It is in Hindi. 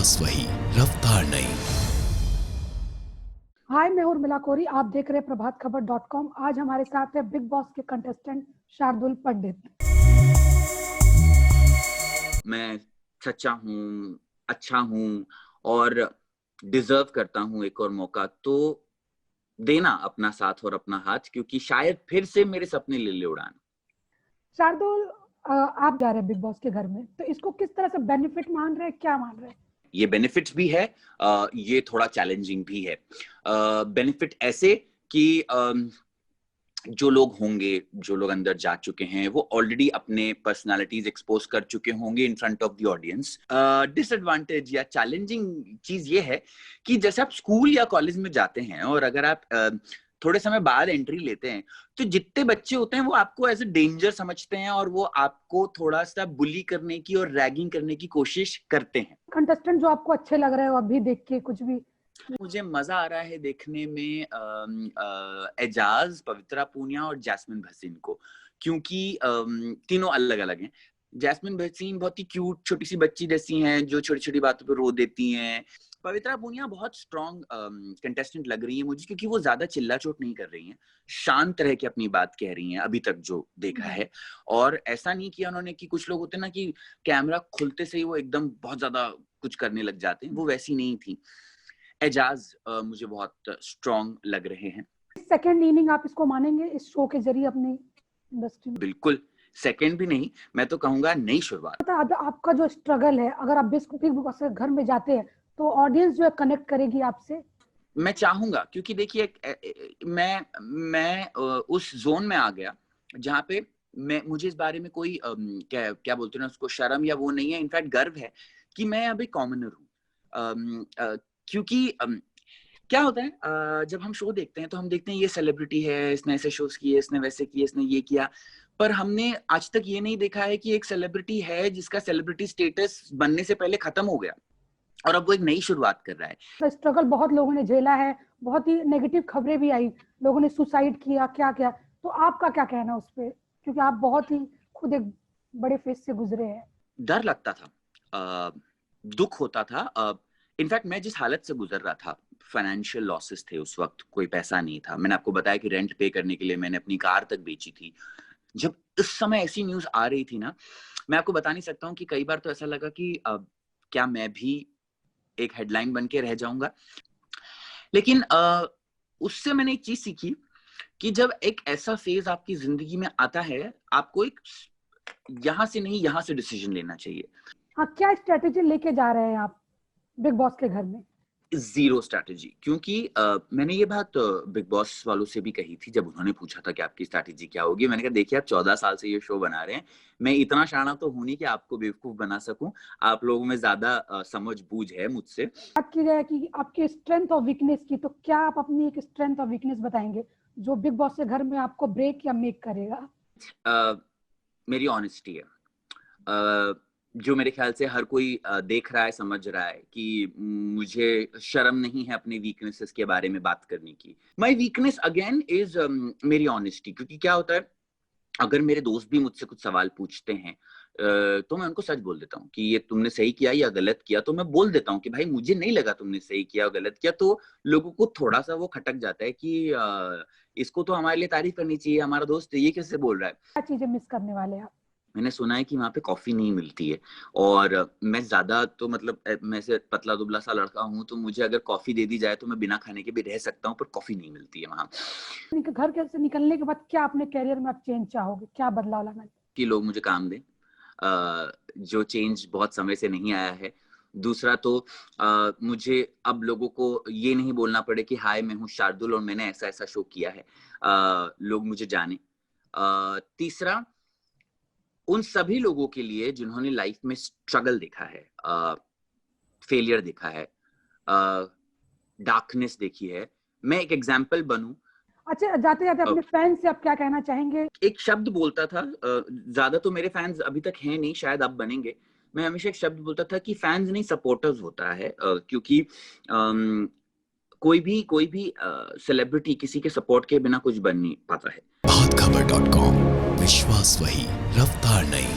विश्वास वही, रफ्तार नहीं। हाय, मैं उर्मिला कोरी। आप देख रहे हैं प्रभात खबर .com। आज हमारे साथ है बिग बॉस के कंटेस्टेंट शार्दुल पंडित। मैं सच्चा हूँ, अच्छा हूँ और डिजर्व करता हूँ एक और मौका, तो देना अपना साथ और अपना हाथ, क्योंकि शायद फिर से मेरे सपने ले ले उड़ान। शार्दुल, आप जा रहे हैं बिग बॉस के घर में, तो इसको किस तरह से बेनिफिट मान रहे हैं, क्या मान रहे हैं? ये बेनिफिट्स भी है, ये थोड़ा चैलेंजिंग भी है। बेनिफिट ऐसे कि जो लोग होंगे, जो लोग अंदर जा चुके हैं, वो ऑलरेडी अपने पर्सनालिटीज एक्सपोज कर चुके होंगे in front of the audience. Disadvantage या चैलेंजिंग चीज ये है कि जैसे आप स्कूल या कॉलेज में जाते हैं और अगर आप थोड़े समय बाद एंट्री लेते हैं, तो जितने बच्चे होते हैं वो आपको एज ए डेंजर समझते हैं और वो आपको थोड़ा सा बुली करने की और रैगिंग करने की कोशिश करते हैं। कंटेस्टेंट जो आपको अच्छे लग रहे हो अभी देख के, कुछ भी मुझे मजा आ रहा है देखने में एजाज, पवित्रा पूनिया और जैस्मिन भसीन को, क्योंकि तीनों अलग अलग हैं। जैस्मिन भसीन बहुत ही क्यूट छोटी सी बच्ची जैसी हैं, जो छोटी छोटी बातों पे रो देती हैं। पवित्रा पूनिया बहुत स्ट्रॉन्ग कंटेस्टेंट लग रही है मुझे, क्योंकि वो ज्यादा चिल्ला चोट नहीं कर रही हैं, शांत रह के अपनी बात कह रही हैं अभी तक जो देखा है। और ऐसा नहीं किया उन्होंने कि कुछ लोग होते हैं ना कि कैमरा खुलते से ही वो एकदम बहुत ज्यादा कुछ करने लग जाते हैं, वो वैसी नहीं थी। एजाज मुझे बहुत स्ट्रॉन्ग लग रहे हैं। सेकेंड इनिंग आप इसको मानेंगे इस शो के जरिए अपनी इंडस्ट्री में? बिल्कुल, सेकेंड भी नहीं, मैं तो कहूंगा नई शुरुआत। अब आपका जो स्ट्रगल है, अगर आप बिग बॉस के घर में जाते हैं तो ऑडियंस जो है कनेक्ट करेगी आपसे। मैं चाहूंगा, क्योंकि देखिए मैं उस जोन में आ गया जहाँ पे मुझे इस बारे में कोई क्या बोलते हैं उसको, शर्म या वो नहीं है, इनफैक्ट गर्व है कि मैं अभी कॉमनर हूँ। क्योंकि क्या होता है, जब हम शो देखते हैं तो हम देखते हैं ये सेलिब्रिटी है, इसने ऐसे शोज किए, इसने वैसे किए, इसने ये किया, पर हमने आज तक ये नहीं देखा है कि एक सेलिब्रिटी है जिसका सेलिब्रिटी स्टेटस बनने से पहले खत्म हो गया और अब वो एक नई शुरुआत कर रहा है। तो स्ट्रगल बहुत लोगों ने झेला है, बहुत ही नेगेटिव खबरें भी आई, लोगों ने सुसाइड किया, क्या क्या, तो आपका क्या कहना उस पे, क्योंकि आप बहुत ही खुद एक बड़े फेस से गुजरे हैं? डर लगता था, दुख होता था। इनफैक्ट मैं जिस हालत से गुजर रहा था, फाइनेंशियल लॉसेस थे उस वक्त, कोई पैसा नहीं था। मैंने आपको बताया कि रेंट पे करने के लिए मैंने अपनी कार तक बेची थी। जब इस समय ऐसी न्यूज आ रही थी ना, मैं आपको बता नहीं सकता हूँ कि कई बार तो ऐसा लगा कि क्या मैं भी एक हेडलाइन बन के रह जाऊंगा। लेकिन उससे मैंने एक चीज सीखी कि जब एक ऐसा फेज आपकी जिंदगी में आता है, आपको एक यहाँ से नहीं यहाँ से डिसीजन लेना चाहिए। हाँ, क्या स्ट्रेटेजी लेके जा रहे हैं आप बिग बॉस के घर में? जीरो स्ट्रैटेजी, क्योंकि मैंने ये बात बिग बॉस वालों से भी कही थी जब उन्होंने पूछा था कि आपकी स्ट्रैटेजी क्या होगी। मैंने कहा देखिए, आप 14 साल से ये शो बना रहे हैं, मैं इतना शाना तो हूं नहीं कि आपको बेवकूफ बना सकूं। आप लोगों में ज्यादा समझ बूझ है मुझसे। बात की जाए कि आपके स्ट्रेंथ और वीकनेस की, तो क्या आप अपनी एक स्ट्रेंथ और वीकनेस बताएंगे जो बिग बॉस के घर में आपको ब्रेक या मेक करेगा? मेरी ऑनेस्टी है, जो मेरे ख्याल से हर कोई देख रहा है, समझ रहा है कि मुझे शर्म नहीं है अपने वीकनेसेस के बारे में बात करने की। माय वीकनेस अगेन इज मेरी ऑनेस्टी, क्योंकि क्या होता है, अगर मेरे दोस्त भी मुझसे कुछ सवाल पूछते हैं तो मैं उनको सच बोल देता हूँ कि ये तुमने सही किया या गलत किया, तो मैं बोल देता हूँ कि भाई मुझे नहीं लगा तुमने सही किया और गलत किया। तो लोगों को थोड़ा सा वो खटक जाता है कि इसको तो हमारे लिए तारीफ करनी चाहिए, हमारा दोस्त ये कैसे बोल रहा है। क्या चीजें मिस करने वाले आप? मैंने सुना है कि वहाँ पे कॉफी नहीं मिलती है, और मैं ज्यादा तो मतलब मैं से पतला दुबला सा लड़का हूँ, तो मुझे अगर कॉफी दे दी जाए तो मैं बिना खाने के भी रह सकता हूँ, पर कॉफी नहीं मिलती है वहाँ। घर से निकलने के बाद क्या अपने करियर में आप चेंज चाहोगे, क्या बदलाव लाना? कि लोग मुझे काम दें, जो चेंज बहुत समय से नहीं आया है। दूसरा तो मुझे अब लोगों को ये नहीं बोलना पड़े कि हाय मैं हूँ शार्दुल और मैंने ऐसा ऐसा शो किया है, लोग मुझे जाने। तीसरा, उन सभी लोगों के लिए जिन्होंने लाइफ में स्ट्रगल देखा है, फेलियर देखा है, डार्कनेस देखी है, मैं एक एग्जाम्पल बनूं। अच्छा, जाते जाते अपने फैंस से आप क्या कहना चाहेंगे? एक शब्द बोलता था, ज्यादा तो मेरे फैंस अभी तक हैं नहीं, शायद अब बनेंगे। मैं हमेशा एक शब्द बोलता था कि फैंस नहीं सपोर्टर्स होता है, क्योंकि कोई भी सेलिब्रिटी किसी के सपोर्ट के बिना कुछ बन नहीं पाता है। प्रभातखबर.com, विश्वास वही, रफ्तार नहीं।